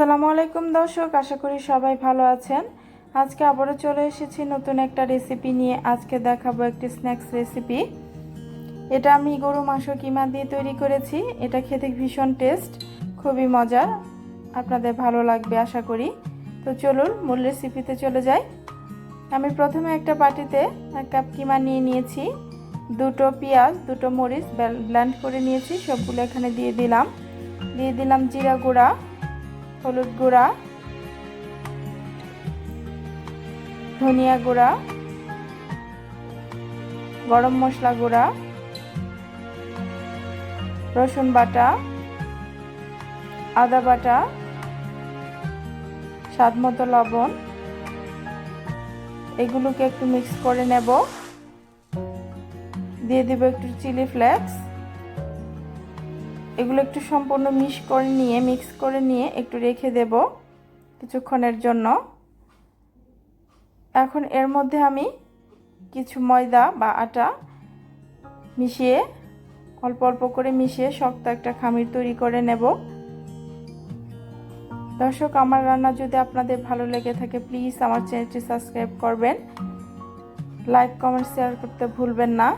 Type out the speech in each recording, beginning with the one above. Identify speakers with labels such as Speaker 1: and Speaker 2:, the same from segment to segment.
Speaker 1: আসসালামু আলাইকুম দর্শক, আশা করি সবাই ভালো আছেন। আজকে আবারও চলে এসেছি নতুন একটা রেসিপি নিয়ে। আজকে দেখাবো একটি স্ন্যাক্স রেসিপি। এটা আমি গরু মাংস কিমা দিয়ে তৈরি করেছি। এটা খেতে ভীষণ টেস্ট, খুবই মজার, আপনাদের ভালো লাগবে আশা করি। তো চলুন মূল রেসিপিতে চলে যাই। আমি প্রথমে একটা বাটিতে 1 কাপ কিমা নিয়ে নিয়েছি। 2টো পেঁয়াজ, 2টো মরিচ ব্লেন্ড করে নিয়েছি, সবগুলো এখানে দিয়ে দিলাম জিরা গুঁড়া, হলুদ গুঁড়া, ধনিয়া গুঁড়া, গরম মশলা গুঁড়া, রসুন বাটা, আদা বাটা, স্বাদ মতো লবণ। এগুলোকে একটু মিক্স করে নেব। দিয়ে দেব একটু চিলি ফ্লেক্স। এগুলো একটু সম্পূর্ণ মিক্স করে নিয়ে একটু রেখে দেব কিছুক্ষণের জন্য। এখন এর মধ্যে আমি কিছু ময়দা বা আটা মিশিয়ে অল্প অল্প করে মিশিয়ে শক্ত একটা খামির তৈরি করে নেব। দর্শক, আমার রান্না যদি আপনাদের ভালো লেগে থাকে প্লিজ আমার চ্যানেলটি সাবস্ক্রাইব করবেন, লাইক কমেন্ট শেয়ার করতে ভুলবেন না।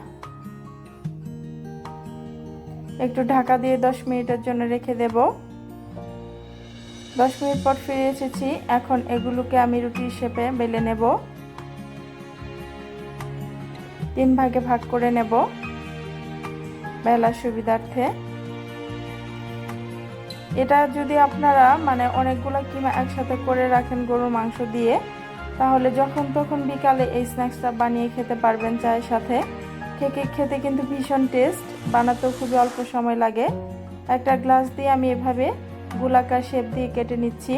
Speaker 1: একটু ঢাকা দিয়ে 10 মিনিটের জন্য রেখে দেব। 10 মিনিট পর ফিরে এসেছি। এখন এগুলোকে আমি রুটির শেপে বেলে নেব। 3 ভাগে ভাগ করে নেব বেলার সুবিধার্থে। এটা যদি আপনারা অনেকগুলো কিমা একসাথে করে রাখেন গরুর মাংস দিয়ে, তাহলে যখন তখন বিকালে এই স্ন্যাক্সটা বানিয়ে খেতে পারবেন চায়ের সাথে। খেতে কিন্তু ভীষণ টেস্ট, বানাতেও খুবই অল্প সময় লাগে। একটা গ্লাস দিয়ে আমি এভাবে গোলাকার শেপ দিয়ে কেটে নিচ্ছি।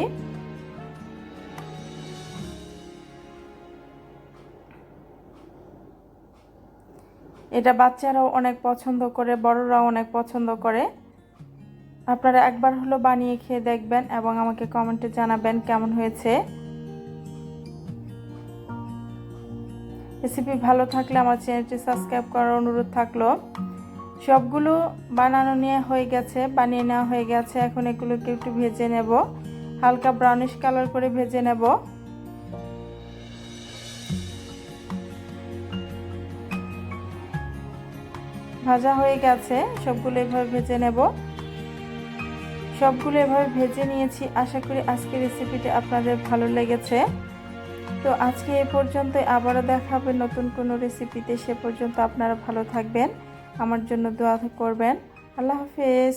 Speaker 1: এটা বাচ্চারাও অনেক পছন্দ করে, বড়রাও অনেক পছন্দ করে। আপনারা একবার হলো বানিয়ে খেয়ে দেখবেন এবং আমাকে কমেন্টে জানাবেন কেমন হয়েছে। রেসিপি ভালো থাকলে আমার চ্যানেলটি সাবস্ক্রাইব করার অনুরোধ থাকলো। সবগুলো বানিয়ে নেওয়া হয়ে গেছে। এখন এগুলোকে একটু ভেজে নেব, হালকা ব্রাউনিশ কালার করে ভেজে নেব। ভাজা হয়ে গেছে, সবগুলো এভাবে ভেজে নেব। সবগুলো এভাবে ভেজে নিয়েছি। আশা করি আজকের রেসিপিটি আপনাদের ভালো লেগেছে। তো আজকে এ পর্যন্তই, আবারও দেখা হবে নতুন কোনো রেসিপিতে। সে পর্যন্ত আপনারা ভালো থাকবেন, আমার জন্য দোয়া করবেন। আল্লাহ হাফেজ।